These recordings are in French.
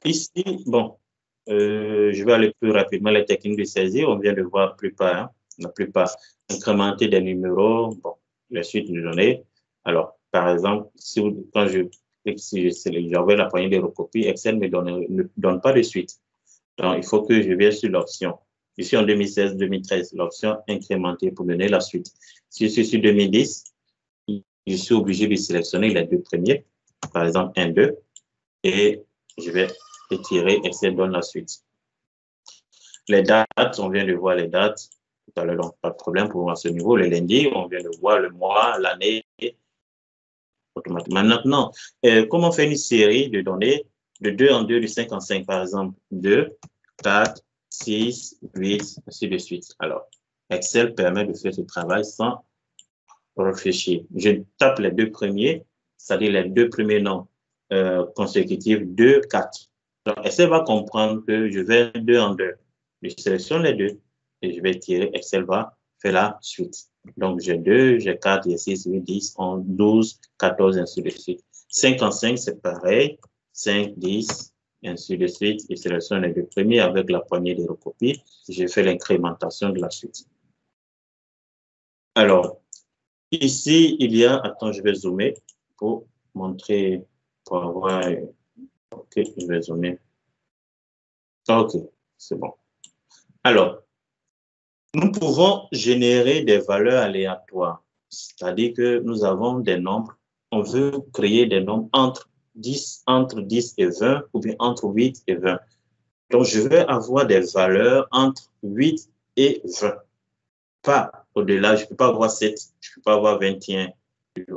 Ici, bon, je vais aller plus rapidement. Les techniques de saisie, on vient de voir la plupart. Incrémenter des numéros, bon, les suites de données. Alors, par exemple, quand je clique, si j'envoie la poignée de recopies, Excel ne donne pas de suite. Donc, il faut que je vienne sur l'option. Je suis en 2016-2013, l'option incrémenter pour donner la suite. Si je suis sur 2010, je suis obligé de sélectionner les deux premiers, par exemple 1, 2, et je vais étirer, Excel donne la suite. Les dates, on vient de voir les dates tout à l'heure, donc pas de problème pour moi à ce niveau. Le lundi, on vient de voir le mois, l'année, automatiquement. Maintenant, comment on fait une série de données de 2 en 2, de 5 en 5, par exemple 2, 4, 6, 8, ainsi de suite. Alors, Excel permet de faire ce travail sans réfléchir. Je tape les deux premiers, c'est-à-dire les deux premiers noms consécutifs, 2, 4. Donc, Excel va comprendre que je vais 2 en 2. Je sélectionne les deux et je vais tirer. Excel va faire la suite. Donc, j'ai 2, j'ai 4, j'ai 6, 8, 10, 11, 12, 14, ainsi de suite. 5 en 5, c'est pareil. 5, 10, ainsi de suite. Je sélectionne les deux premiers avec la poignée de recopies. Je fais l'incrémentation de la suite. Alors, ici, il y a, attends, je vais zoomer pour montrer, pour avoir, ok, je vais zoomer. Ok, c'est bon. Alors, nous pouvons générer des valeurs aléatoires, c'est-à-dire que nous avons des nombres, on veut créer des nombres entre 10 et 20 ou bien entre 8 et 20. Donc, je vais avoir des valeurs entre 8 et 20. Pas au-delà, je ne peux pas avoir 7, je ne peux pas avoir 21.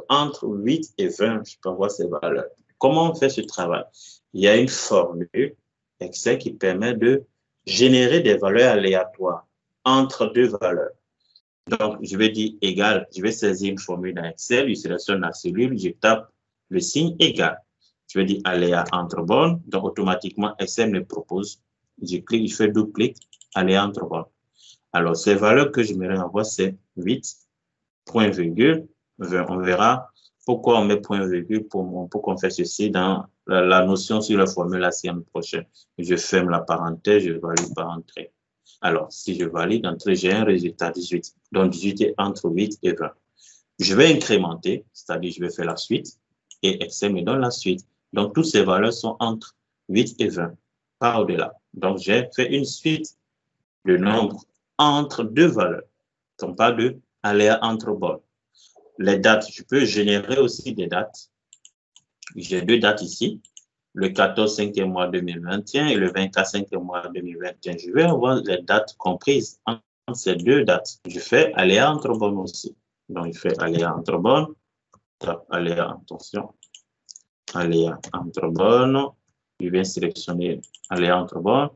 Entre 8 et 20, je peux avoir ces valeurs. Comment on fait ce travail? Il y a une formule Excel qui permet de générer des valeurs aléatoires entre deux valeurs. Donc, je vais dire égal, je vais saisir une formule dans Excel, je sélectionne la cellule, je tape le signe égal. Je vais dire aléa entre bornes, donc automatiquement Excel me propose, je clique, je fais double clic, aléa entre bornes. Alors, ces valeurs que je me renvoie, c'est 8, point virgule, 20. On verra pourquoi on met point virgule pour qu'on fait ceci dans la notion sur la formule la semaine prochaine. Je ferme la parenthèse, je valide par entrée. Alors, si je valide entrée, j'ai un résultat 18. Donc, 18 est entre 8 et 20. Je vais incrémenter, c'est-à-dire je vais faire la suite, et Excel me donne la suite. Donc, toutes ces valeurs sont entre 8 et 20, pas au-delà. Donc, j'ai fait une suite de nombres entre deux valeurs, donc pas de aléa entre bornes. Les dates, je peux générer aussi des dates. J'ai deux dates ici, le 14 5e mois 2021 et le 24 5e mois 2021. Je vais avoir les dates comprises entre ces deux dates. Je fais aléa entre bornes aussi. Donc, je fais aléa entre bornes, tape aléa, attention, aléa entre bornes. Je viens sélectionner aléa entre bornes.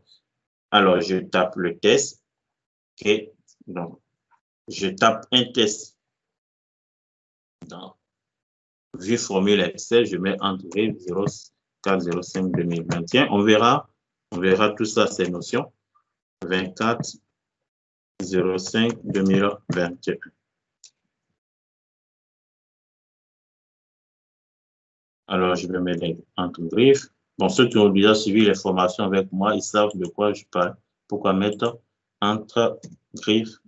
Alors, je tape le test. Okay. Donc, je tape un test dans vue formule Excel, je mets entre 04 05 2021. On verra tout ça, ces notions. 24 05 2021. Alors, je vais mettre entre griffes. Bon, ceux qui ont déjà suivi les formations avec moi, ils savent de quoi je parle. Pourquoi mettre entre griffes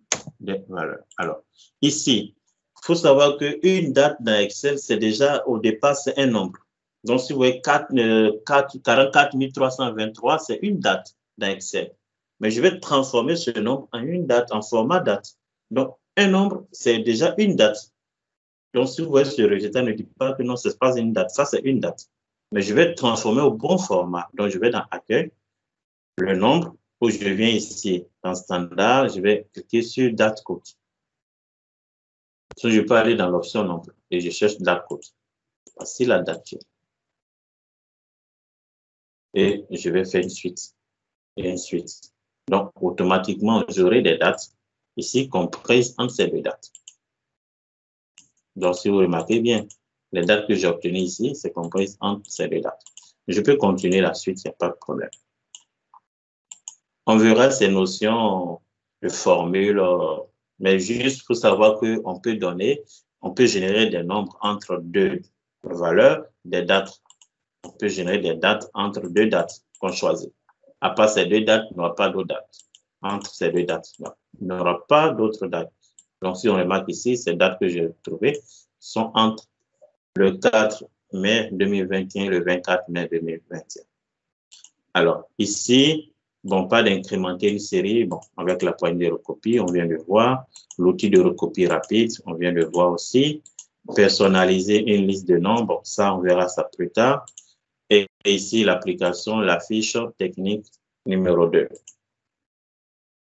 des valeurs. Alors, ici, il faut savoir qu'une date dans Excel, c'est déjà, au départ, c'est un nombre. Donc, si vous voyez 44 323, c'est une date dans Excel. Mais je vais transformer ce nombre en une date, en format date. Donc, un nombre, c'est déjà une date. Donc, si vous voyez ce résultat, ne dites pas que non, ce n'est pas une date. Ça, c'est une date. Mais je vais transformer au bon format. Donc, je vais dans Accueil, le nombre, où je viens ici dans Standard, je vais cliquer sur Date Code. Je peux aller dans l'option nombre et je cherche Date Code. Voici la date. Et je vais faire une suite. Et une suite. Donc, automatiquement, j'aurai des dates ici comprises entre ces deux dates. Donc, si vous remarquez bien, les dates que j'ai obtenues ici, c'est compris entre ces deux dates. Je peux continuer la suite, il n'y a pas de problème. On verra ces notions de formules, mais juste pour savoir qu'on peut donner, on peut générer des nombres entre deux valeurs, des dates. On peut générer des dates entre deux dates. qu'on choisit. À part ces deux dates, il n'y aura pas d'autres dates. Entre ces deux dates, il n'y aura pas d'autres dates. Donc, si on remarque ici, ces dates que j'ai trouvées sont entre le 4 mai 2021 et le 24 mai 2021. Alors, ici, bon, pas d'incrémenter une série, bon, avec la poignée de recopie, on vient de voir. L'outil de recopie rapide, on vient de voir aussi. Personnaliser une liste de noms, bon, ça, on verra ça plus tard. Et ici, l'application, la fiche technique numéro 2.